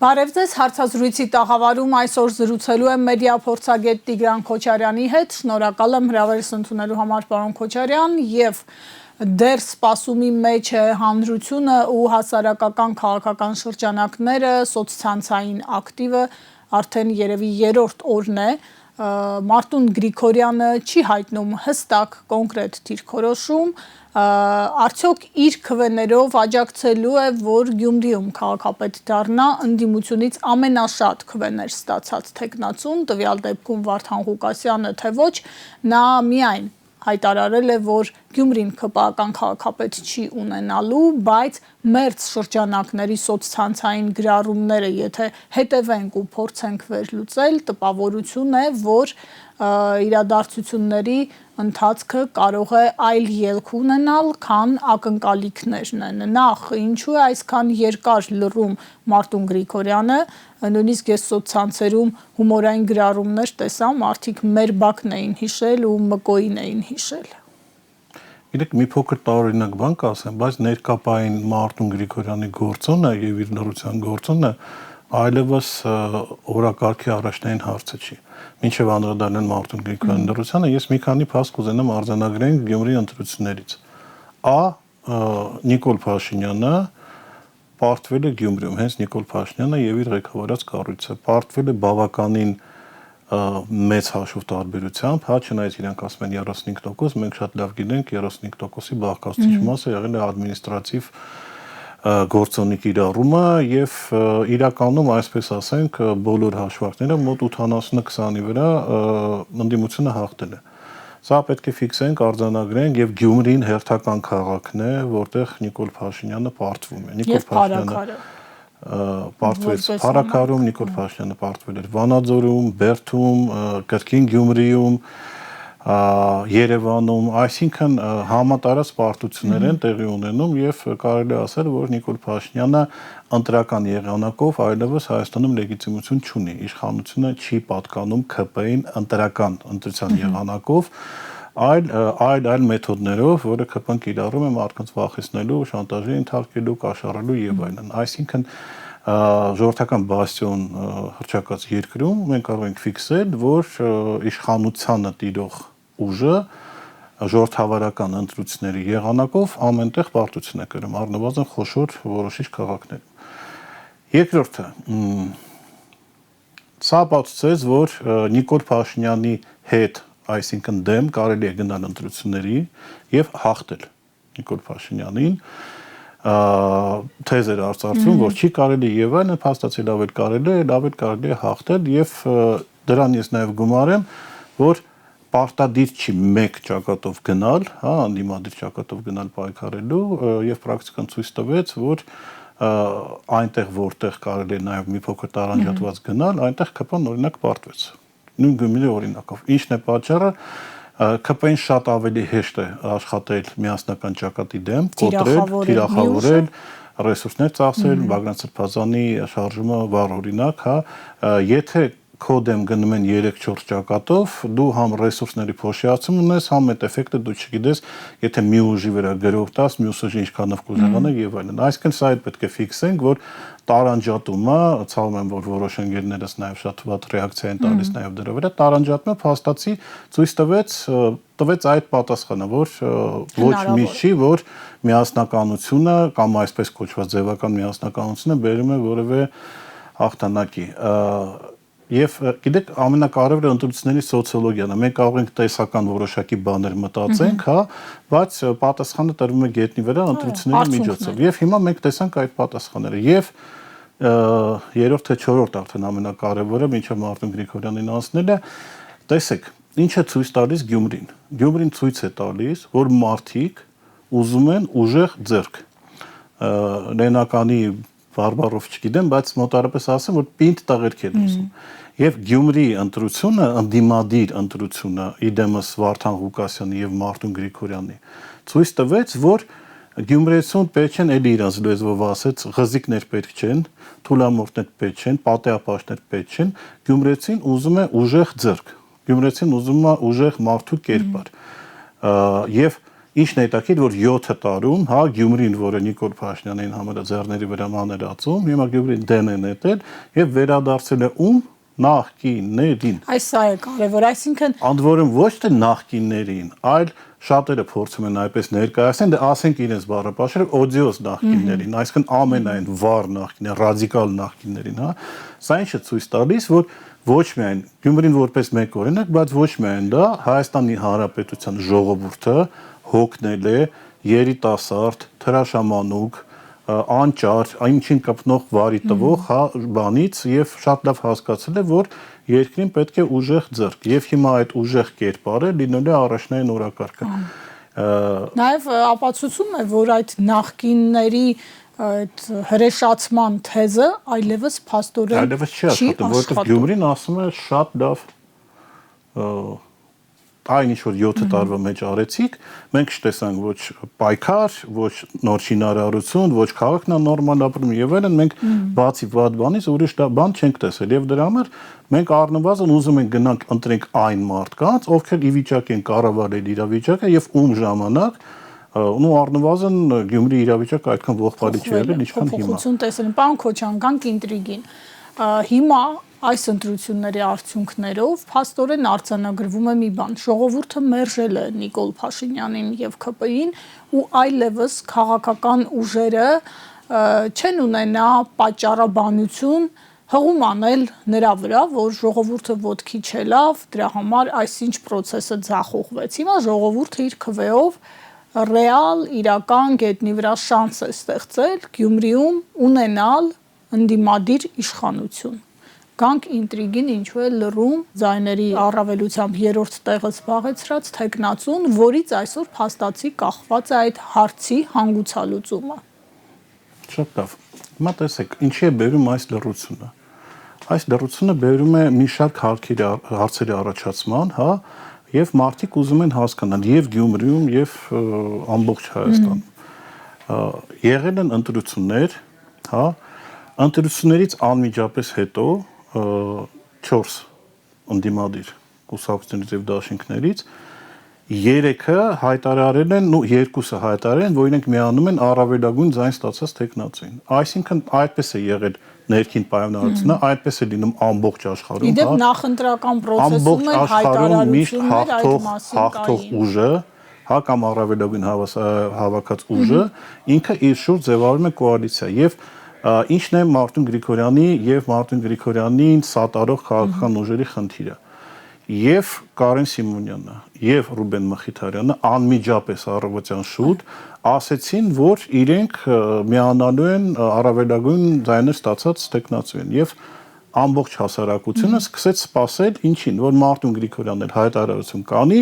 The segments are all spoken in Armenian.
Բարև ձեզ, հարցազրույցի տաղավարում այսօր զրուցելու եմ մեդիա փորձագետ Տիգրան Քոչարյանի հետ։ Շնորհակալ եմ հրավերս ընդունելու համար, պարոն Քոչարյան, եւ դեռ սպասումի մեջ է հանրությունը ու հասարակական քաղաքական շրջանակները, սոցցանցային ակտիվը արդեն երևի երրորդ օրն է։ Մարտուն Գրիգորյանը չի հայտնում հստակ կոնկրետ դիրքորոշում, արդյոք իր քվեներով աջակցելու է, որ Գյումրիում քաղաքապետ դառնա ընդդիմությունից ամենաշատ քվեներ ստացած թեկնածուն, տվյալ դեպքում Վարդան Ղուկասյանը, թե ոչ, նա միայն հայտարարել է, որ Գյումրին ԿՊԱ-ական քաղաքապետ չի ունենալու, բայց մերձ շրջանակների սոցցանցային գրառումները, եթե հետևենք ու փորձենք վերլուծել, տպավորություն է, որ իրադարձությունների ընթացքը կարող է այլ ելք ունենալ, քան ակնկալիքներն են։ Նախ, ինչու է այսքան երկար լռում Մարտուն Գրիգորյանը, նույնիսկ ես սոցցանցերում հումորային գրառումներ տեսա, մարդիկ մեր բակն էին հիշել ու Մկոին էին հիշել։ Իրեք մի փոքր տարօրինակ բան կասեմ, բայց ներկապային Մարտուն Գրիգորյանի գործոնը եւ իր լռության գործոնը այլևս օրակարգի առաջնային հարցը չի։ Մինչև անդրադառնան Մարտուն Գրիգորյանի լռությանը, ես մի քանի փաստ կուզենամ արձանագրել Գյումրի ընտրություններից։ Նիկոլ Փաշինյանը պարտվել է Գյումրիում, հենց Նիկոլ Փաշինյանը եւ իր ղեկավարած կառույցը պարտվել է բավականին մեծ հաշվով տարբերությամբ, չնայած իրանք ասում են 35%, մենք շատ լավ գիտենք 35%-ի բաղկացուցիչ մասը եղել է ադմինիստրատիվ գործոնի կիրառումը եւ իրականում այսպես ասենք բոլոր հաշվարկները մոտ 80-20-ի վրա ընդդիմությունը հաղթել է։ Սա պետք է ֆիքսենք, արձանագրենք եւ Գյումրին հերթական քաղաքն է, որտեղ Նիկոլ Փաշինյանը պարտվում է։ Նիկոլ Փաշինյանը պարտվեց Փարաքարում, Նիկոլ Փաշինյանը պարտվել էր Վանաձորում, Բերդում, կրկին Գյումրիում, Երևանում, այսինքն համատարած պարտություններ են տեղի ունենում եւ կարելի է ասել, որ Նիկոլ Փաշինյանը ընտրական եղանակով այլևս Հայաստանում լեգիտիմություն չունի, իշխանությունը չի պատկանում ԿՊ-ին ընտրական ընտրության եղանակով, այլ մեթոդներով, որը ԿՊ-ն կիրառում է մարդկանց վախեցնելու, շանտաժի ենթարկելու, կաշառելու եւ այլն։ Այսինքն ժողովրդական բաստիոն հռչակած երկրում մենք կարող ենք ֆիքսել, որ իշխանությանը տիրող ուժը ժողովրդավարական ընտրությունների եղանակով ամենտեղ պարտություն է կրում, առնվազն խոշոր որոշիչ քաղաքներում։ Երկրորդը, սա ապացուցեց, որ Նիկոլ Փաշինյանի հետ, այսինքն դեմ կարելի է գնալ ընտրությունների եւ հաղթել Նիկոլ Փաշինյանին, թեզ էր արծարծում, որ չի կարելի եւ այլն, փաստացի լավ կարելի է հաղթել եւ դրան ես նաեւ գումարեմ, որ պարտադիր չի մեկ ճակատով գնալ, անդիմադիր ճակատով գնալ պայքարելու եւ պրակտիկան ցույց տվեց, որ այնտեղ որտեղ կարելի է նաեւ մի փոքր տարանջատված գնալ, այնտեղ ԿՊ-ն օրինակ պարտվեց։ Նույն Գյումրի օրինակով։ Ինչն է պատճառը, ԿՊ-ին շատ ավելի հեշտ է աշխատել միասնական ճակատի դեմ, կոտրել, թիրախավորել, ռեսուրսներ ծախսել, Բագրատ Սրբազանի շարժումը վառ օրինակ, եթե քո դեմ գնում են 3-4 ճակատով, դու համ ռեսուրսների փոշիացում ունես, համ այդ էֆեկտը դու չգիտես, եթե մի ուժի վրա գրող տաս, մյուս ուժը ինչքանով կուզենա եւ այլն։ Այսինքն սա էլ պետք է ֆիքսենք, որ տարանջատումը, ցավում եմ, որ որոշ ընկերներս նաեւ շատ վատ ռեակցիա են տալիս նաեւ դրա վրա, տարանջատումը փաստացի ցույց տվեց այդ պատասխանը, որ ոչ միշտ չի, որ միասնականությունը կամ այսպես կոչված ձևական միասնականությունը բերում է որևէ հաղթանակի։ Եվ գիտեք, ամենակարևորը ընտրությունների սոցիոլոգիան է։ Մենք կարող ենք տեսական որոշակի բաներ մտածենք, բայց պատասխանը տրվում է գետնի վրա ընտրությունների միջոցով։ Եվ հիմա մենք տեսանք այդ պատասխանները։ Եվ երրորդ թե չորրորդ արդեն ամենակարևորը, մինչև Մարտուն Գրիգորյանին անցնելը, տեսեք, ինչ է ցույց տալիս Գյումրին։ Գյումրին ցույց է տալիս, որ մարդիկ ուզում են ուժեղ ձեռք։ Լենականի բարբառով չգիտեմ, բայց մոտարապես ասեմ, որ պինդ տղերք են ուզում։ Եվ Գյումրի ընտրությունը, ընդդիմադիր ընտրությունը իդեմս Վարդան Ղուկասյանի եւ Մարտուն Գրիգորյանի ցույց տվեց, որ Գյումրեցուն պետք չեն, էլի իրանց լեզվով ասեց, ղզիկներ պետք չեն, թուլամորթներ պետք չեն, պատեապաշտներ պետք չեն, Գյումրեցին ուզում է ուժեղ ձեռք, Գյումրեցին ուզում է ուժեղ մարդու կերպար։ Եվ Ինչն է հետաքրքիր, որ 7 տարում, հա, Գյումրին, որը Նիկոլ Փաշինյանին համարը ձեռների վրա մաներացում, հիմա Գյումրին դեն են ետել եւ վերադարձել է ում նախկիններին։ Այս սա է կարևոր, այսինքն Ընդ որում ոչ թե նախկիններին, այլ շատերը փորձում են այպես ներկայացնել, դե ասենք իրենց բառապաշարը օդիոս նախկիններին, այսինքն ամենայն վառ նախկիններին, ռադիկալ նախկիններին, հա։ Սա ինչը ցույց տալիս, որ ոչ միայն Գյումրին որպես մեկ օրինակ, բայց ոչ միայն դա Հայաստանի Հանրապետության ժողովուրդը հոգնել է երիտասարդ, թրաշամանուկ, անճար, այնչին կպնող վարի տվող հա բանից եւ շատ լավ հասկացել է, որ երկրին պետք է ուժեղ ձեռք եւ հիմա այդ ուժեղ կերպարը լինելու է առաջնային օրակարգը։ Նաեւ ապացուցում է, որ այդ նախկինների այդ հրեշացման թեզը այլևս փաստորեն չի աշխատում, որովհետեւ Գյումրին ասում է շատ լավ այն ինչ որ 7 տարվա մեջ արեցիք, մենք չտեսանք ոչ պայքար, ոչ նոր շինարարություն, ոչ քաղաքն նորմալ ապրում եւ այլն, մենք բացի վատ բանից ուրիշ բան չենք տեսել եւ դրա համար մենք առնվազն ուզում ենք գնանք ընտրենք այն մարդկանց, ովքեր ի վիճակի են կառավարել իրավիճակը եւ ում ժամանակ ու առնվազն Գյումրի իրավիճակը այդքան ողբալի չի եղել, ինչքան հիմա։ Փոփոխություն տեսել են, պարոն Քոչարյան, գանք ինտրիգին։ Հիմա այս ընտրությունների արդյունքներով փաստորեն արձանագրվում է մի բան. ժողովուրդը մերժել է Նիկոլ Փաշինյանին եւ ՔՊ-ին ու այլևս քաղաքական ուժերը չեն ունենա պատճառաբանություն հղում անել նրա վրա, որ ժողովուրդը ոտքի չելավ, դրա համար այսինչ process-ը ձախողվեց։ Հիմա ժողովուրդը իր քվեով ռեալ իրական գետնի վրա շանս է ստեղծել Գյումրիում ունենալ ընդդիմադիր իշխանություն։ Գանք ինտրիգին ինչու է լռում ձայների առավելությամբ 3-րդ տեղը զբաղեցրած թեկնածուն, որից այսօր փաստացի կախված է այդ հարցի հանգուցալուծումը։ Շատ լավ։ Հիմա տեսեք, ինչի է բերում այս լռությունը։ Այս լռությունը բերում է մի շարք հարցերի առաջացման, հա, եւ մարդիկ ուզում են հասկանալ եւ Գյումրիում եւ ամբողջ Հայաստանում։ Եղել են ընտրություններ, հա, ընտրություններից անմիջապես հետո 4 ընդդիմադիր կուսակցություններից եւ դաշինքներից 3-ը հայտարարել են, ու 2-ը հայտարարել են, որ իրենք միանում են առավելագույն ձայն ստացած տեխնացին։ Այսինքն այդպես է եղել ներքին պայմանավորությունը, այդպես է լինում ամբողջ աշխարհում, հա։ Իդեպ նախընտրական process-ում են հայտարարություններ այդ մասին հաղթող ուժը, հա, կամ առավելագույն հավաքած ուժը ինքը իր շուրջ ձևավորում է կոալիցիա եւ ինչն է Մարտուն Գրիգորյանի եւ Մարտուն Գրիգորյանին սատարող քաղաքական ուժերի խնդիրը։ Եվ Կարեն Սիմոնյանը եւ Ռուբեն Մխիթարյանը անմիջապես առավոտյան շուտ ասեցին, որ իրենք միանալու են առավելագույն ձայներ ստացած տեխնացուին եւ ամբողջ հասարակությունը սկսեց սպասել ինչին, որ Մարտուն Գրիգորյանն էլ հայտարարություն կանի,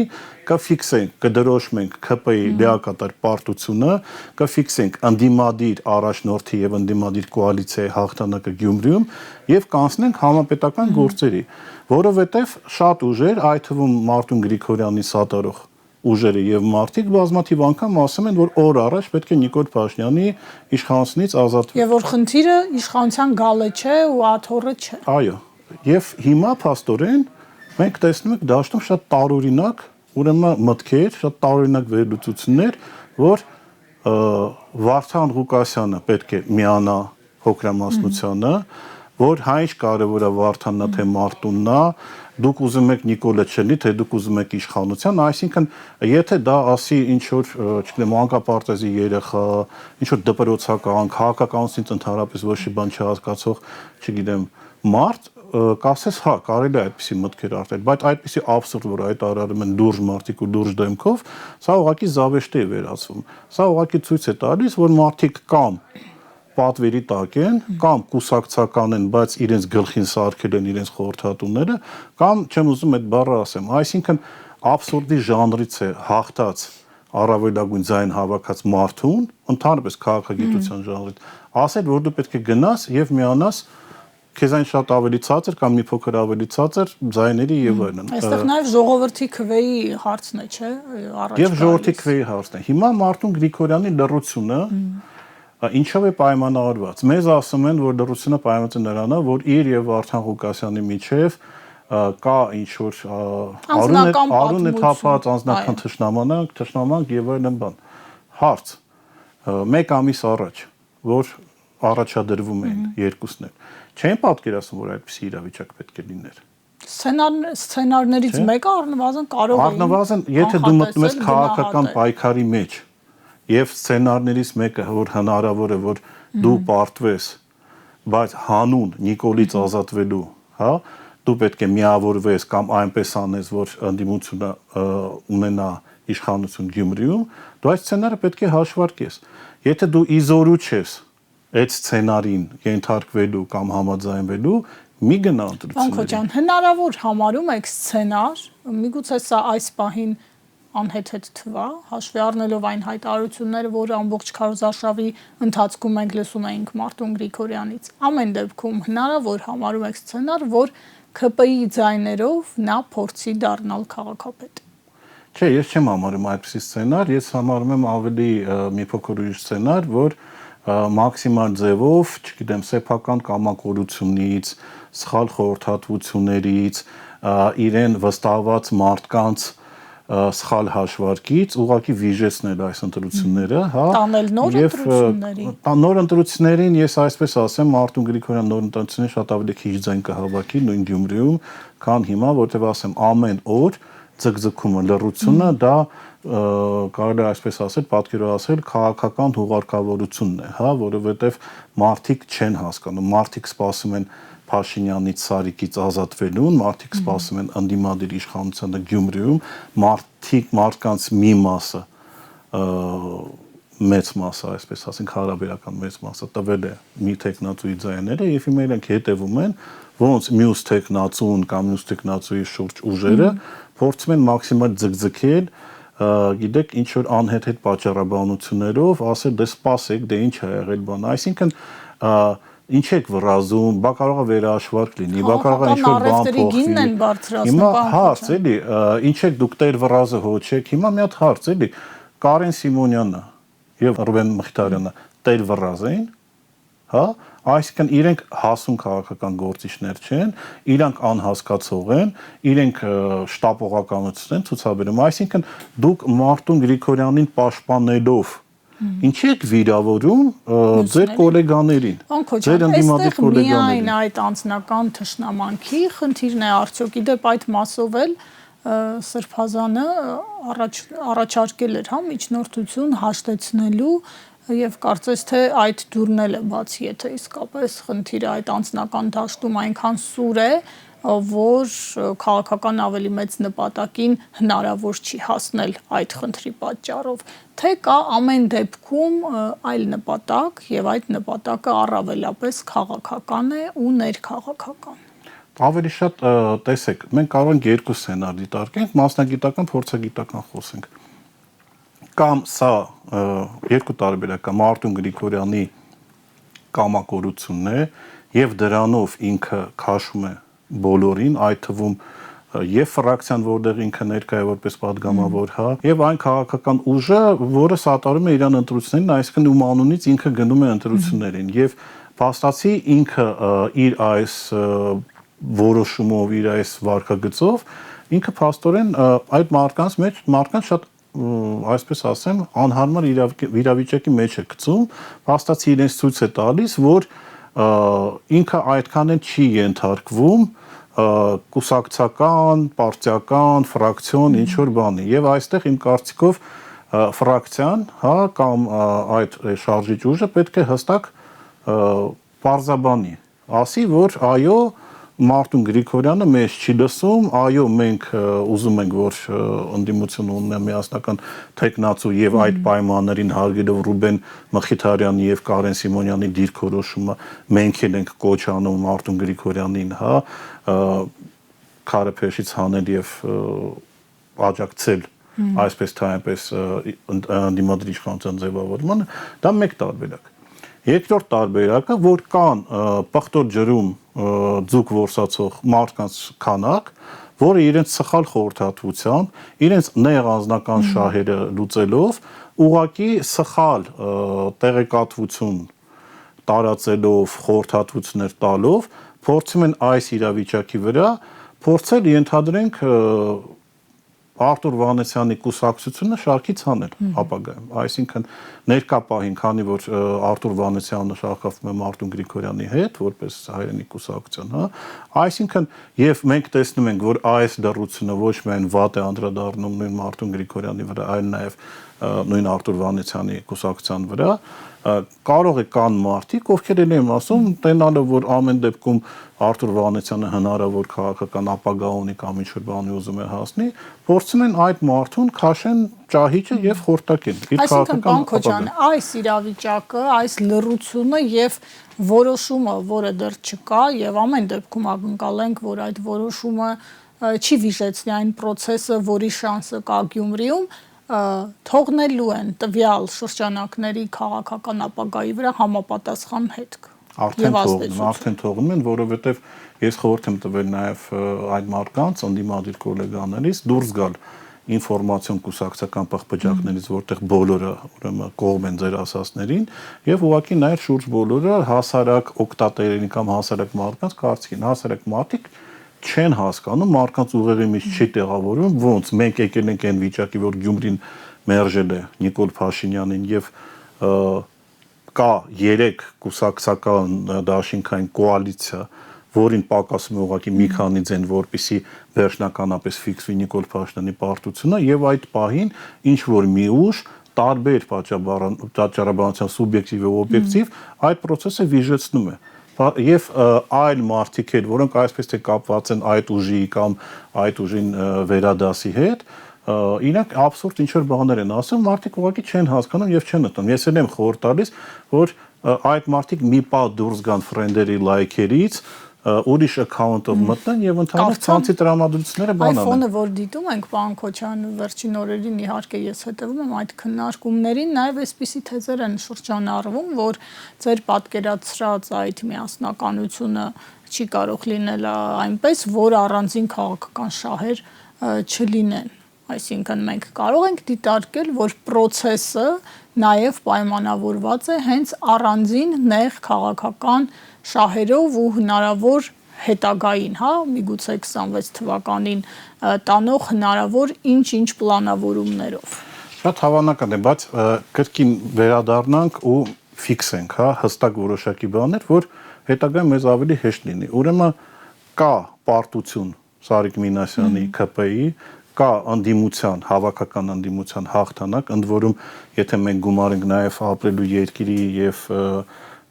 կֆիքսենք, կդրոշմենք ՔՊ-ի լիակատար պարտությունը, կֆիքսենք ընդդիմադիր առաջնորդի եւ ընդդիմադիր կոալիցիայի հաղթանակը Գյումրիում եւ կանցնենք համապետական գործերի, որովհետեւ շատ ուժեր, այդ թվում Մարտուն Գրիգորյանի սատարող ուժերը եւ մարդիկ բազմաթիվ անգամ ասում են, որ օր առաջ պետք է Նիկոլ Փաշինյանի իշխանությունից ազատվել։ Եվ որ խնդիրը իշխանության գալը չէ ու աթոռը չէ։ Այո։ Եվ հիմա փաստորեն մենք տեսնում ենք դաշտում շատ տարօրինակ, ուրեմն մտքեր, շատ տարօրինակ վերլուծություններ, որ Վարդան Ղուկասյանը պետք է միանա փոքրամասնությանը, որ հայ կարևոր է Վարդաննա թե Մարտուննա, դուք ուզում եք Նիկոլը չլի, թե դուք ուզում եք իշխանության, այսինքն եթե դա ասի ինչ որ, չգիտեմ, մանկապարտեզի երեխա, ինչ որ դպրոցական, քաղաքականությունից ընդհանրապես ոչ մի բան չհասկացող, չգիտեմ, մարդ, կասես, հա, կարելի է այդպիսի մտքեր արտել, բայց այդպիսի աբսուրդ, որ հայտարարում են լուրջ մարդիկ ու լուրջ դեմքով, սա ուղղակի զավեշտի է վերածվում։ Սա ուղղակի ցույց է տալիս, որ մարդիկ կամ պատվերի տակ են, կամ կուսակցական են, բայց իրենց գլխին սարքել են իրենց խորհրդատուները, կամ չեմ ուզում այդ բառը ասեմ, այսինքն աբսուրդի ժանրից է հաղթած առավելագույն ձայն հավաքած մարդուն, ընդհանրապես քաղաքագիտության ժանրից, ասել, որ դու պետք է գնաս եւ միանաս քեզան շատ ավելի ցածր կամ մի փոքր ավելի ցածր ձայների եւ այլն։ Այստեղ նաեւ ժողովրդի քվեի հարցն է, չէ՞, առաջ։ Եվ ժողովրդի քվեի հարցն է։ Հիմա Մարտուն Գրիգորյանի լռությունը ինչով է պայմանավորված։ Մեզ ասում են, որ լռությունը պայմանավորված է նրանով, որ իր եւ Վարդան Ղուկասյանի միջև կա ինչ որ արուն է թափած, անձնական թշնամանք եւ այլն բան։ Հարց. 1 ամիս առաջ, որ առաջադրվում էին երկուսն էլ, չեն պատկերացնում, որ այդպիսի իրավիճակ պետք է լիներ։ Սցենարներից մեկը առնվազն կարող է։ Առնվազն, եթե դու մտնում ես քաղաքական պայքարի մեջ եւ սցենարներից մեկը, որ հնարավոր է, որ դու պարտվես, բայց հանուն Նիկոլից ազատվելու, հա, դու պետք է միավորվես կամ այնպես անես, որ ընդդիմությունը ունենա իշխանություն Գյումրիում, դու այդ սցենարը պետք է հաշվարկես։ Եթե դու իզորու չես այդ սցենարին ենթարկվելու կամ համաձայնվելու, մի գնա ընտրությունների։ Անկոջան, հնարավոր համարում եք սցենար, միգուցե սա այս պահին անհեթեթ թվա, հաշվի առնելով այն հայտարարությունները, որ ամբողջ քարոզարշավի ընթացքում մենք լսում էինք Մարտուն Գրիգորյանից։ Ամեն դեպքում հնարավոր համարում եք սցենար, որ ՔՊԻ-ի ձայներով նա փորձի դառնալ քաղաքապետ։ Չէ, ես չեմ համարում այդպիսի սցենար, ես համարում եմ ավելի մի փոքր ուրիշ սցենար, որ մաքսիմալ ձևով, չգիտեմ, սեփական կամակորությունից, սխալ խորհրդատվություններից, իրեն վստահված մարդկանց սխալ հաշվարկից ուղղակի վիժեցնել այս ընտրությունները, հա, տանել նոր ընտրությունների։ Նոր ընտրություններին ես այսպես ասեմ, Մարտուն Գրիգորյան նոր ընտրություններին շատ ավելի քիչ ձայն կհավաքի նույն Գյումրիում, քան հիմա, որտեղ ասեմ ամեն օր ձգձգումը, լռությունը դա կարելի է այսպես ասել, պատկերով ասել, քաղաքական հուղարկավորությունն է, հա, որովհետև մարդիկ չեն հասկանում, մարդիկ սպասում են Փաշինյանից, Սարիկից ազատվելուն, մարդիկ սպասում են ընդդիմադիր իշխանությանը Գյումրիում, մարդկանց մի մասը, մեծ մասը, այսպես ասենք, հարաբերական մեծ մասը տվել է մի տեխնացուի ձայները եւ հիմա իրենք հետևում են, ոնց մյուս տեխնացուն կամ մյուս տեխնացուի շուրջ ուժերը փորձում են մաքսիմալ ձգձգել, գիտեք, ինչ որ անհեթեթ պատճառաբանություններով, ասել դե սպասեք, դե ինչ է եղել բան, այսինքն ինչ եք վրազում, բա կարող է վերահաշվարկ լինի, բա կարող է ինչ-որ բան փոխվի։ Հիմա հարց էլի, ինչ եք դուք Տեր վրազը հոչեք, հիմա մի հատ հարց էլի, Կարեն Սիմոնյանը եւ Ռուբեն Մխիթարյանը Տեր վրազ էին, հա, այսինքն իրենք հասուն քաղաքական գործիչներ չեն, իրանք անհասկացող են, իրենք շտապողականություն են ցուցաբերում, այսինքն դուք Մարտուն Գրիգորյանին պաշտպանելով ինչ եք վիրավորում ձեր գոլեգաներին, ձեր ընդդիմադիր գոլեգաներին։ Միայն այդ անձնական թշնամանքի խնդիրն է արդյոք, իդեպ այդ մասով էլ Սրբազանը առաջարկել էր, հա, միջնորդություն հաշտեցնելու եւ կարծես թե այդ դուրն էլ է բացի, եթե իսկապես խնդիրը այդ անձնական դաշտում այնքան սուր է, որ քաղաքական ավելի մեծ նպատակին հնարավոր չի հասնել այդ խնդրի պատճառով, թե կա ամեն դեպքում այլ նպատակ եւ այդ նպատակը առավելապես քաղաքական է ու ներքաղաքական։ Ավելի շատ տեսեք, մենք կարող ենք երկու սցենար դիտարկենք, մասնագիտական, փորձագիտական խոսենք։ Կամ սա երկու տարբերակ է, Մարտուն Գրիգորյանի կամակորությունն է եւ դրանով ինքը քաշում է բոլորին, այդ թվում եւ ֆրակցիան, որտեղ ինքը ներկա է որպես падգամավոր, հա, եւ այն քաղաքական ուժը, որը սատարում է իրան ընտրություններին, այսինքն ում անունից ինքը գնում է ընտրություններին եւ փաստացի ինքը իր այս որոշումով, իր այս վարկագծով ինքը փաստորեն այդ մարդկանց շատ այսպես ասեմ անհարմար իրավիճակի մեջ է գցում, փաստացի իրենց ցույց է տալիս, որ ինքը այդքան էլ չի ենթարկվում կուսակցական, պարտիական, ֆրակցիոն ինչ որ բանի եւ այստեղ իմ կարծիքով ֆրակցիան, հա, կամ այդ շարժիչ ուժը պետք է հստակ պարզաբանի, ասի, որ այո Մարտուն Գրիգորյանը մեզ չի լսում, այո, մենք ուզում ենք, որ ընդդիմությունը ունենա միասնական տեխնացու եւ այդ պայմաններին հարգելով Ռուբեն Մխիթարյանի եւ Կարեն Սիմոնյանի դիրքորոշումը մենք էլ ենք կոչ անում Մարտուն Գրիգորյանին, հա, քարեփեշից հանել եւ աջակցել այսպես թե այնպես ընդդիմադիր իշխանության ձևավորմանը, դա մեկ տարբերակ։ Երկրորդ տարբերակը, որ կան պղտոր ջրում ձուկ որսացող մարդկանց քանակ, որը իրենց սխալ խորհրդատվությամբ, իրենց նեղ անձնական շահերը լուծելով, ուղղակի սխալ տեղեկատվություն տարածելով, խորհրդատվություններ տալով, փորձում են այս իրավիճակի վրա փորձել ենթադրենք Արտուր Վանեսյանի կուսակցությունը շարքից հանել ապագայում, այսինքն ներկա պահին, քանի որ Արտուր Վանեսյանը շարքավորվում է Մարտուն Գրիգորյանի հետ, որպես հայրենի կուսակցություն, հա, այսինքն եւ մենք տեսնում ենք, որ այս դրությունը ոչ միայն վատ է անդրադառնում նույն Մարտուն Գրիգորյանի վրա, այլ նաեւ նույն Արտուր Վանեսյանի կուսակցության վրա, կարող է կան մարդիկ, ովքեր են ասում, տենալը, որ ամեն դեպքում Արտուր Վանեսյանը հնարավոր քաղաքական ապագա ունի կամ ինչ-որ բանի ուզում է հասնի, փորձում են այդ մարդուն քաշեն ճահիճը եւ խորտակեն։ Այսինքն, պարոն Քոչարյան, այս իրավիճակը, այս լռությունը եւ որոշումը, որը դեռ չկա, եւ ամեն դեպքում ակնկալենք, որ այդ որոշումը չի վիժեցնի այն process-ը, որի շանսը կա Գյումրիում, թողնելու են տվյալ շրջանակների քաղաքական ապագայի վրա համապատասխան հետք։ Արդեն թողնում են, որովհետև ես խորհուրդ եմ տվել նաև այդ մարդկանց ընդդիմադիր գոլեգաներից դուրս գալ ինֆորմացիոն կուսակցական պղպջակներից, որտեղ բոլորը ուրեմն կողմ են ձեր ասածներին, եւ ուղղակի նաև շուրջ բոլորը հասարակ օկտատերերի կամ հասարակ մարդկանց կարծիքին, հասարակ մարդիկ չեն հասկանում, մարդկանց ուղեղի մեջ չի տեղավորվում, ոնց մենք եկել ենք այն վիճակի, որ Գյումրին մերժել է Նիկոլ Փաշինյանին եւ կա 3 կուսակցական դաշինքային կոալիցիա, որին պակասում է ուղղակի մի քանի ձեն, որպեսի վերջնականապես ֆիքսվի Նիկոլ Փաշինյանի պարտությունը եւ այդ պահին ինչ որ մի ուժ տարբեր պատճառաբանության սուբյեկտիվ եւ օբյեկտիվ այդ process-ը վիժեցնում է եւ այլ մարդիկ էլ, որոնք այսպես թե կապված են այդ ուժի կամ այդ ուժին վերադասի հետ, իրենք абսուրդ ինչ որ բաներ են ասում, մարդիկ ուղղակի չեն հասկանում եւ չեն ընդունում։ Ես էլ եմ խորհուրդ տալիս, որ այդ մարդիկ մի պահ դուրս գան ֆրենդերի լայքերից, ուրիշ account-ով մտնեն եւ ընդհանուր ցանցի տրամադրությունները բանան։ Այդ ֆոնը, որ դիտում ենք, պարոն Քոչարյան, վերջին օրերին իհարկե ես հետևում եմ այդ քննարկումներին, նաեւ այսպիսի թեզեր են շրջանառվում, որ ձեր պատկերացրած այդ միասնականությունը չի կարող լինել այնպես, որ առանձին քաղաքական շահեր չլինեն։ Այսինքն մենք կարող ենք դիտարկել, որ process-ը նաև պայմանավորված է հենց առանձին նեղ քաղաքական շահերով ու հնարավոր հետագային, հա, միգուցե 26 թվականին տանող հնարավոր ինչ-ինչ պլանավորումներով։ Շատ հավանական է, բայց կրկին վերադառնանք ու ֆիքսենք, հա, հստակ որոշակի բաներ, որ հետագայում մեզ ավելի հեշտ լինի։ Ուրեմն կա պարտություն Սարիկ Մինասյանի ԿՊ-ի, կա ընդդիմության, հավաքական ընդդիմության հաղթանակ, ընդ որում, եթե մենք գումարենք նաև ապրելու երկրի եւ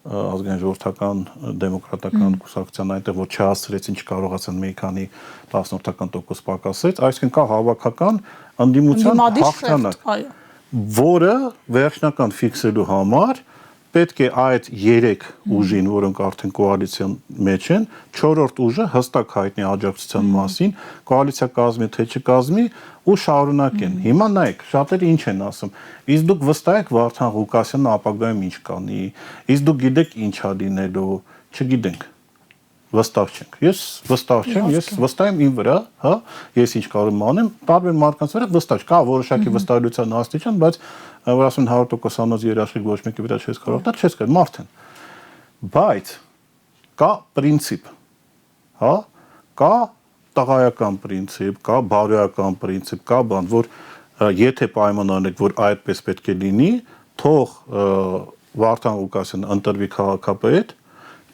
ազգային ժողովրդական դեմոկրատական կուսակցության այնտեղ որ չհասցրեցին, չկարողացան մի քանի 10% պակասեց, այսինքն կա հավաքական ընդդիմության հաղթանակ, որը վերջնական ֆիքսելու համար պետք է այդ 3 ուժին, որոնք արդեն կոալիցիան մեջ են, 4-րդ ուժը հստակ հայտնի աջակցության մասին, կոալիցիա կազմի թե չկազմի ու շարունակեն։ Հիմա նայեք, շատերը ինչ են ասում։ Իսկ դուք վստահ եք Վարդան Ղուկասյանը ապագայում ինչ կանի։ Իսկ դուք գիտեք ինչ է լինելու, չգիտենք։ Վստահ չենք։ Ես վստահ չեմ, ես վստահ եմ իմ վրա, հա, ես ինչ կարող եմ անեմ, տարբեր մարդկանց վրա վստահ չկա, որոշակի վստահության աստիճան, բայց որ ասում 100% անոց երաշխիք ոչ մեկի վրա չես կարող տալ, չես կարող, մարդ են։ Բայց կա պրինցիպ, հա, կա տղայական պրինցիպ, կա բարոյական պրինցիպ, կա բան, որ եթե պայմանավորենք, որ այդպես պետք է լինի, թող Վարդան Ղուկասյանը ընտրվի քաղաքապետ,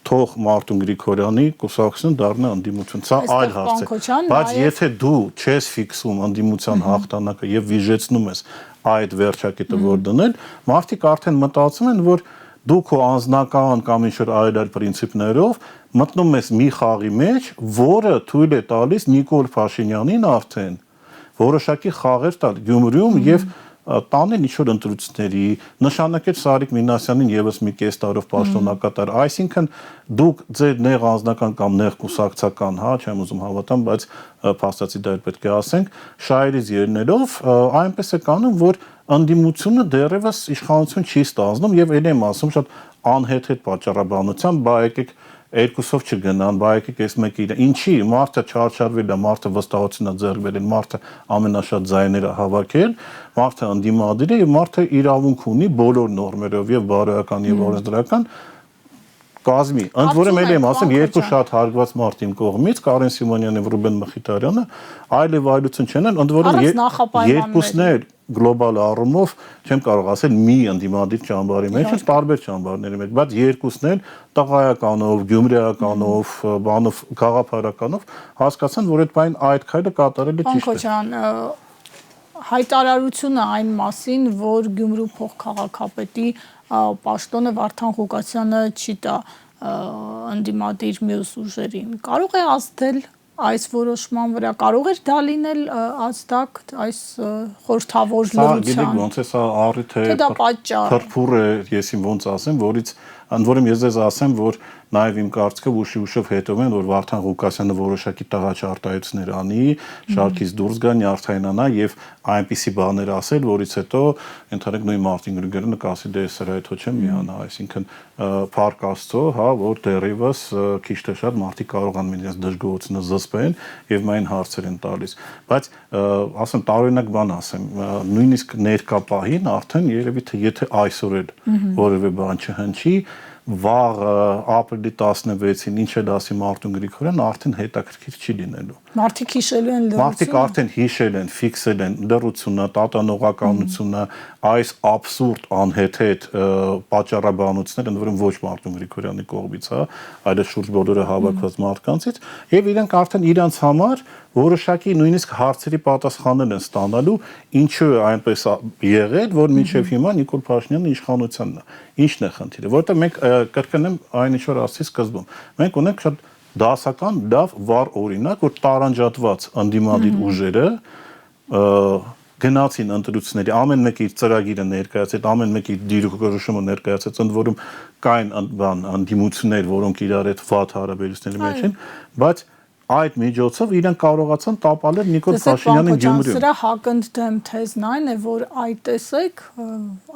թող Մարտուն Գրիգորյանի կուսակցությունը դառնա ընդդիմություն, սա այլ հարց է, բայց եթե դու չես ֆիքսում ընդդիմության հաղթանակը եւ վիժեցնում ես այդ վերջակետը որ դնել, մարդիկ արդեն մտածում են, որ դու քո անձնական կամ ինչ-որ այլ պրինցիպներով մտնում ես մի խաղի մեջ, որը թույլ է տալիս Նիկոլ Փաշինյանին արդեն որոշակի խաղեր տալ Գյումրիում եւ տանել ինչ-որ ընտրությունների, նշանակել Սարիկ Մինասյանին եւս մի կես տարով պաշտոնակատար, այսինքն դուք ձեր նեղ անձնական կամ նեղ կուսակցական, հա, չեմ ուզում հավատամ, բայց փաստացի դա էլ պետք է ասենք, շահերից ելնելով այնպես է կանում, որ ընդդիմությունը դեռևս իշխանություն չի ստանձնում եւ ել եմ ասում շատ անհեթեթ պատճառաբանությամբ, բա եկեք երկուսով չգնան, բա եկեք այս մեկը իր։ Ինչի մարդը չարչարվել է, մարդը վստահություն է ձեռք բերել, մարդը ամենաշատ ձայները հավաքել, մարդը ընդդիմադիր է եւ մարդը իրավունք ունի բոլոր նորմերով եւ բարոյական եւ օրենսդրական կազմի, ընդ որում էլ եմ ասում, երկու շատ հարգված մարդ իմ կողմից, Կարեն Սիմոնյանն եւ Ռուբեն Մխիթարյանը, այլև այլություն չեն, ընդ որում երկուսն էլ գլոբալ առումով չեմ կարող ասել մի ընդդիմադիր ճամբարի մեջ, տարբեր ճամբարների մեջ, բայց երկուսն էլ տղայականով, գյումրիականով, բանով, գաղափարականով հասկացան, որ այդ բան այդ քայլը կատարելը ճիշտ է։ Հայտարարությունը այն մասին, որ Գյումրու փոխքաղաքապետի պաշտոնը Վարդան Ղուկասյանը չի տա ընդդիմադիր մյուս ուժերին, կարող է ազդել այս որոշման վրա, կարող էր դա լինել ազդակ այս խորհրդավոր լրության։ Գիտեք ոնց է, սա առիթ է, փրփուր է, ես իմ ոնց ասեմ, որից ընդ որում ես ձեզ ասեմ, որ նաև իմ կարծիքով ուշի-ուշով հետո են, որ Վարդան Ղուկասյանը որոշակի տղաչարտայություններ անի, շարքից դուրս գա, նյարդայնանա եւ այնպիսի բաներ ասել, որից հետո ընդհանրեք նույն Մարտին Գրիգորյանը կասի դե սրա հետո չեմ միանա, այսինքն փառք Աստծո, հա, որ դեռևս քիչ թե շատ մարդիկ կարողան իրենց դժգոհությունը զսպեն եւ մայն հարցեր են տալիս, բայց ասեմ տարօրինակ բան ասեմ, նույնիսկ ներկա պահին արդեն երևի թե եթե այսօր էլ որևէ բան չհնչի, վաղ ապրիլի 16-ին ինչ է դասի Մարտուն Գրիգորյան արդեն հետաքրքիր չի լինելու։ Մարդիկ հիշելու են լրությունը։ Մարդիկ արդեն հիշել են, ֆիքսել են լրությունը, տատանողականությունը, այս աբսուրդ անհեթեթ պատճառաբանությունները, ընդ որում ոչ Մարտուն Գրիգորյանի կողմից, հա, այլ շուրջ բոլորը հավաքված մարդկանցից, եւ իրենք արդեն իրանց համար որոշակի նույնիսկ հարցերի պատասխաններ են ստանալու, ինչու է այնպես եղել, որ մինչև հիմա Նիկոլ Փաշինյանը իշխանությանն է։ Ինչն է խնդիրը, որովհետեւ մենք կրկնեմ այն ինչ որ ասացի սկզբում, մենք ունենք շատ դասական լավ վառ օրինակ, որ տարանջատված ընդդիմադիր ուժերը գնացին ընտրությունների, ամեն մեկը իր ծրագիրը ներկայացրեց, ամեն մեկը իր դիրքորոշումը ներկայացրեց, ընդ որում կային ընդդիմություններ, որոնք իրար հետ վատ հարաբերությունների մեջ են, բայց այդ միջոցով իրենք կարողացան տապալել Նիկոլ Փաշինյանին Գյումրիում։ Սրա հակընդդեմ թեզն այն է, որ այ տեսեք,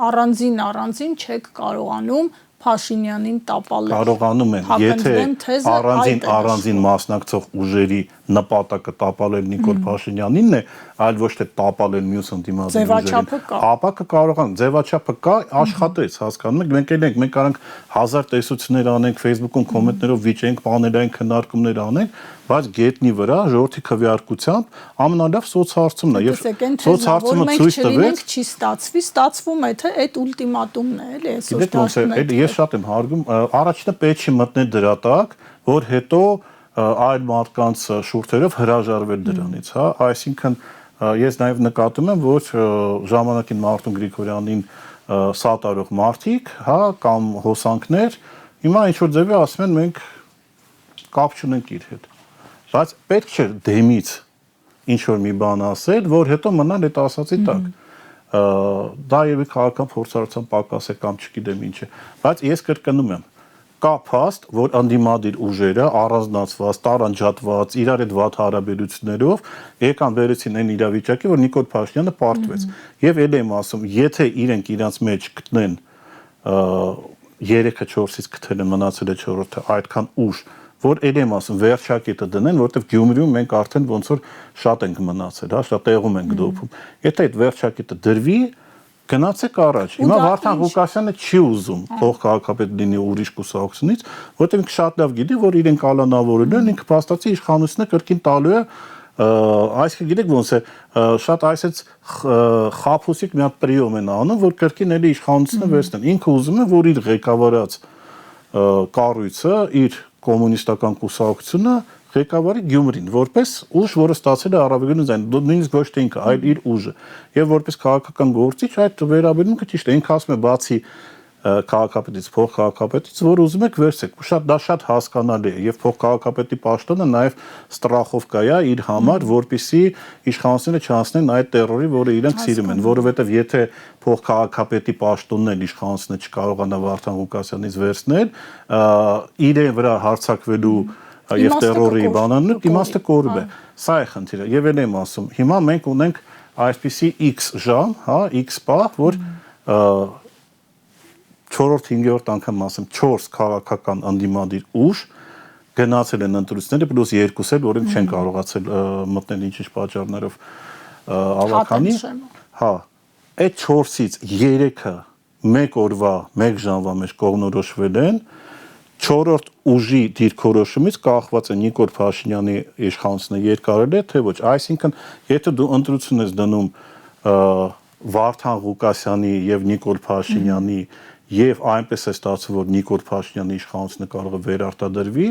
առանձին չեք կարողանում Փաշինյանին տապալել։ Կարողանում են, եթե առանձին մասնակցող ուժերի նպատակը տապալել Նիկոլ Փաշինյանինն է, այլ ոչ թե տապալել մյուս ընդդիմադիր ուժերին, ապա կկարողան, ձևաչափը կա, աշխատեց, հասկանում եք, մենք ենք, մենք կարանք 1000 տեսություններ անենք, Facebook-ում կոմենտներով վիճենք, պանելային քննարկումներ անենք, բայց գետնի վրա ժողովրդի քվեարկությամբ ամենալավ սոցհարցումն է, եւ սոցհարցումը ցույց տվեց, չի ստացվի, ստացվում է թե այդ ուլտիմատումն է, էլի, այսօր դաշտում։ Ես շատ եմ հարգում, առաջինը պետք չի մտնել դրա տակ, որ հետո այլ մարդկանց շուրթերով հրաժարվել դրանից, հա, այսինքն ես նաև նկատում եմ, որ ժամանակին Մարտուն Գրիգորյանին սատարող մարդիկ, հա, կամ հոսանքներ, հիմա ինչ որ ձևի ասում են մենք կապ չունենք իր հետ, բայց պետք չէ դեմից ինչ որ մի բան ասել, որ հետո մնալ այդ ասացի տակ, դա երևի քաղաքական փորձառության պակաս է կամ չգիտեմ ինչ է, բայց ես կրկնում եմ, կա փաստ, որ ընդդիմադիր ուժերը առանձնացված, տարանջատված, իրար հետ վատ հարաբերություններով եկան վերեցին այն իրավիճակի, որ Նիկոլ Փաշինյանը պարտվեց։ Եվ էլ եմ ասում, եթե իրենք իրանց մեջ գտնեն 3-4-ից գտել են մնացել է 4-ը այդքան ուժ, որ էլ եմ ասում, վերջակետը դնեն, որովհետև Գյումրիում մենք արդեն ոնց որ շատ ենք մնացել, հա, շատ տեղում ենք դոփում։ Եթե այդ վերջակետը դրվի, գնացեք առաջ։ Հիմա Վարդան Ղուկասյանը չի ուզում փոխքաղաքապետ լինի ուրիշ կուսակցությունից, որովհետև ինքը շատ լավ գիտի, որ իրեն կալանավորելու են, ինքը փաստացի իշխանությունը կրկին տալու է, այսինքն գիտեք ոնց է, շատ այսպես խափուսիկ մի հատ պրիոմ են անում, որ կրկին էլի իշխանությունը վերցնեն։ Ինքը ուզում է, որ իր ղեկավարած կառույցը, իր կոմունիստական կուսակցությունը ղեկավարի Գյումրին, որպես ուժ, որը ստացել է առավելին այն, նույնիսկ ոչ թե ինքը, այլ իր ուժը, եւ որպես քաղաքական գործիչ այդ վերաբերմունքը ճիշտ է, ինքը ասում է բացի քաղաքապետից, փոխքաղաքապետից, որ ուզում եք վերցեք, դա շատ հասկանալի է, եւ փոխքաղաքապետի պաշտոնը նաեւ ստրախովկա է իր համար, որպեսզի իշխանությունները չանցնեն այդ տերորի, որը իրենք սիրում են, որովհետեւ եթե փոխքաղաքապետի պաշտոնն էլ իշխանությունը չկարողանա Վարդան Ղուկասյանից վերցնել, իրեն վրա հարձակվելու եւ տերորի բանանն իմաստը կորբ է։ Սա է խնդիրը։ Եվ էլ եմ ասում, հիմա մենք ունենք այսպիսի X ժամ, հա, X պահ, որ 4-5-րդ անգամ ասեմ 4 քաղաքական ընդդիմադիր ուժ գնացել են ընտրությունները, պլյուս 2 էլ, որոնք չեն կարողացել մտնել ինչ-ինչ պատճառներով ավականի։ Հա, այդ 4-ից 3-ը 1 օրվա, 1 ժամվա մեջ կողմնորոշվել են, 4-րդ ուժի դիրքորոշումից կախված է Նիկոլ Փաշինյանի իշխանությունը երկարել է, թե ոչ։ Այսինքն, եթե դու ընտրություն ես դնում Վարդան Ղուկասյանի եւ Նիկոլ Փաշինյանի եւ այնպես է ստացվում, որ Նիկոլ Փաշինյանի իշխանությունը կարող է վերարտադրվի,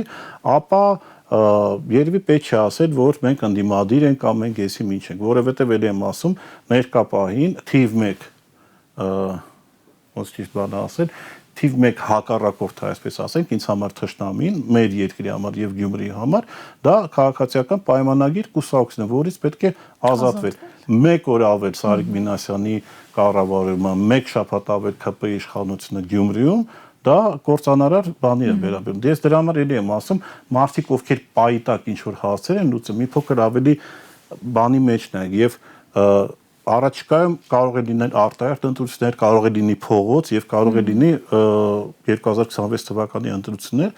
ապա երևի պետք է ասել, որ մենք ընդդիմադիր ենք կամ մենք էսի ինչ ենք, որովհետեւ ելի եմ ասում, ներկա պահին թիվ 1 ոնց ճիշտ բանը ասել, թիվ 1 հակառակորդը, այսպես ասենք, ինձ համար թշնամին, մեր երկրի համար եւ Գյումրիի համար, դա քաղաքացիական պայմանագիր կուսակցն է, որից պետք է ազատվել։ Մեկ օր ավել Սարիկ Մինասյանի կառավարումը, մեկ շաբաթ ավել ԿՊ իշխանությունը Գյումրիում, դա կործանարար բանի է վերաբերում։ Ես դրա համար էլի եմ ասում, մարդիկ ովքեր պայտակ ինչ որ հարցեր են լուծում, մի փոքր ավելի բանի մեջն են եւ առաջիկայում կարող է լինել արտահերթ ընտրություններ, կարող է լինի փողոց եւ կարող է լինի 2026 թվականի ընտրություններ,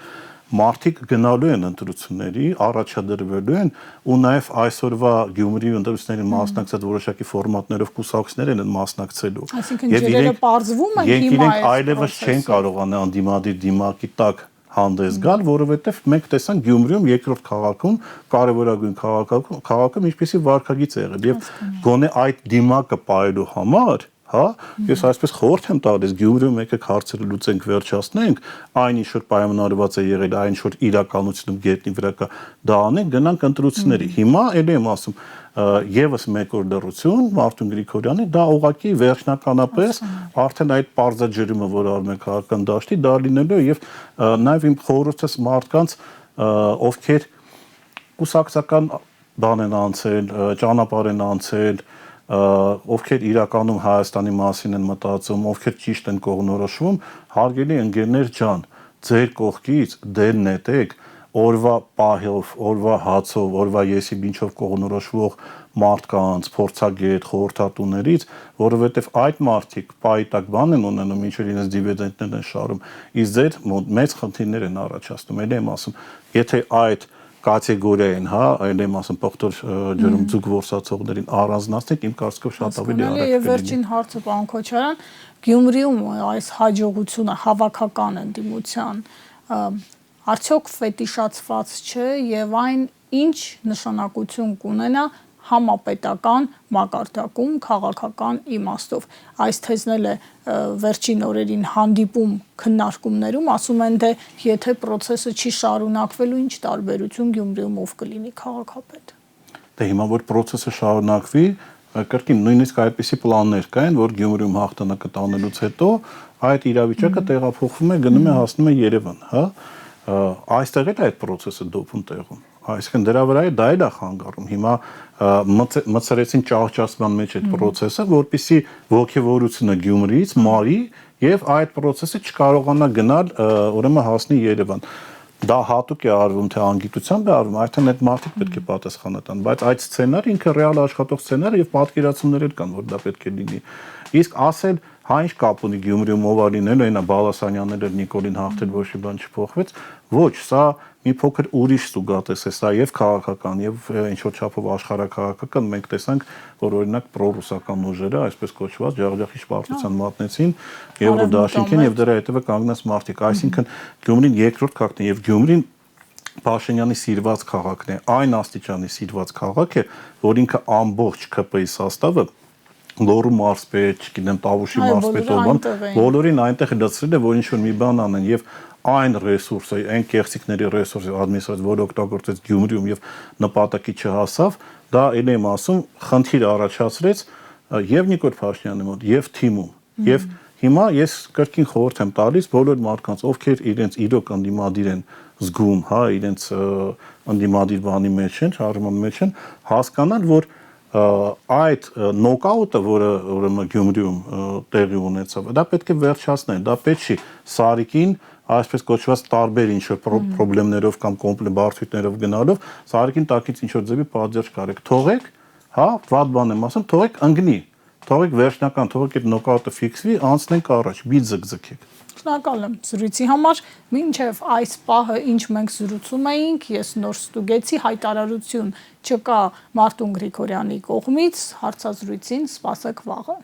մարդիկ գնալու են ընտրությունների, առաջադրվելու են ու նաեւ այսօրվա Գյումրիի ընտրություններին մասնակցած որոշակի ֆորմատներով կուսակցներ են մասնակցելու։ Այսինքն ջրերը պարզվում են հիմա իրենք այլևս չեն կարողանա անդիմադիր դիմակի տակ հանդես գալ, որովհետև մենք տեսանք Գյումրիում երկրորդ քաղաքում կարևորագույն քաղաքում ինչպեսի վարքագիծ է եղել եւ գոնե այդ դիմակը պահելու համար, հա, ես այսպես խորհուրդ եմ տալիս Գյումրիում եկեք հարցերը լուծենք, վերջացնենք, այն ինչ որ պայմանավորված է եղել, այն ինչ որ իրականությունում գետնի վրա կա, դա անենք, գնանք ընտրությունների։ Հիմա ելի եմ ասում, եւս մեկ օր լրություն Մարտուն Գրիգորյանի դա ուղղակի վերջնականապես արդեն այդ պարզաջրումը, որ արում է քաղաքական դաշտի, դա լինելու եւ նաեւ իմ խորհուրդս մարդկանց, ովքեր կուսակցական բան են անցել, ճանապարհ են անցել, ովքեր իրականում Հայաստանի մասին են մտածում, ովքեր ճիշտ են կողմնորոշվում, հարգելի ընկերներ ջան, ձեր կողքից դեր նետեք օրվա պահով, օրվա հացով, օրվա եսի բինչով կողմնորոշվող մարդկանց, փորձագետ, խորհրդատուներից, որովհետև այդ մարդիկ պայտակ բան են ունենում, ինչ որ իրենց դիվիդենդներ են շարում, իսկ ձեր մեծ խնդիրներ են առաջացնում, ելի եմ ասում, եթե այդ կատեգորիային, հա, այլ եմ ասում, պղտոր ջրում ձուկ որսացողներին առանձնացնենք, իմ կարծիքով շատ ավելի արագ կլինի։ Եվ վերջին հարցը, պարոն Քոչարյան, Գյումրիում այս հաջողությունը հավաքական ընդդիմության արդյոք ֆետիշացված չէ եւ այն ինչ նշանակություն կունենա համապետական մակարդակում քաղաքական իմաստով։ Այս թեզն է վերջին օրերին հանդիպում քննարկումներում ասում են, թե եթե process-ը չի շարունակվելու, ինչ տարբերություն Գյումրիում ով կլինի քաղաքապետ։ Դե հիմա որ process-ը շարունակվի, կրկին նույնիսկ այդպիսի պլաններ կային, որ Գյումրիում հաղթանակը տանելուց հետո այդ իրավիճակը տեղափոխվում է, գնում է հասնում է Երևան, հա։ Այստեղ էլ այդ process-ը դոփում տեղում։ Այսինքն դրա վրա է դա էլ է խանգարում։ Հիմա մցրեցին ճահճացման մեջ այդ process-ը, որպեսզի ողջավորությունը Գյումրիից մարի եւ այդ process-ը չկարողանա գնալ, ուրեմն հասնի Երևան։ Դա հատուկ է արվում, թե անգիտությամբ է արվում, արդեն այդ մարդիկ պետք է պատասխանը տան, բայց այդ սցենարը ինքը ռեալ աշխատող սցենար եւ պատկերացումներ էլ կան, որ դա պետք է լինի։ Իսկ ասել հա ինչ կապ ունի Գյումրիում ով լինելու, այնա Բալասանյանները Նիկոլին հաղթել, ոչ մի բան չփոխվեց, ոչ, սա մի փոքր ուրիշ զուգատես է, սա եւ քաղաքական եւ ինչ որ չափով աշխարհակաղակական, մենք տեսանք, որ օրինակ պրոռուսական ուժերը, այսպես կոչված, ջախջախի շպարտության մատնեցին Եվրոդաշինքին եւ դրա հետեւը կանգնած մարդիկ, այսինքն Գյումրին երկրորդ քաղաքն է եւ Գյումրին Փաշինյանի սիրված քաղաքն է, այն աստիճանի սիրված քաղաք է, որ ինքը ամբողջ ԿՊ-ի սաստավը Լոռու մարզպետ, չգիտեմ, Տավուշի մարզպետով, բոլորին այնտեղ լցրել է, որ ինչ-որ մի բան անեն եւ այն ռեսուրսը, այն կեղծիքների ռեսուրսը ադմինիստրացիա, որը օգտագործեց Գյումրիում եւ նպատակի չհասավ, դա ել եմ ասում, խնդիր առաջացրեց եւ Նիկոլ Փաշինյանի մոտ եւ թիմում։ Եվ հիմա ես կրկին խորհուրդ եմ տալիս բոլոր մարդկանց, ովքեր իրենց իրոք ընդդիմադիր են զգում, հա, իրենց ընդդիմադիր բանի մեջ են, շարժման մեջ են, հասկանալ, որ այդ նոկաուտը, որը ուրեմն Գյումրիում տեղի ունեցավ, դա պետք է վերջացնել, դա պետք չի Սարիկին, այսպես կոչված տարբեր ինչ-որ խնդիրներով կամ կոմպլետ բարդություններով գնալով, Սարիկին տակից ինչ-որ ձևի պատժ կարեք, թողեք, հա, վատ բան եմ ասում, թողեք ընկնի, թողեք վերջնական, թողեք այդ նոկաուտը ֆիքսվի, անցնենք առաջ, մի ձգձգեք։ Շնորհակալ եմ զրույցի համար, մինչև այս պահը ինչ մենք զրուցում էինք, ես նոր ստուգեցի, հայտարարություն չկա Մարտուն Գրիգորյանի կողմից, հարցազրույցին սպասեք վաղը։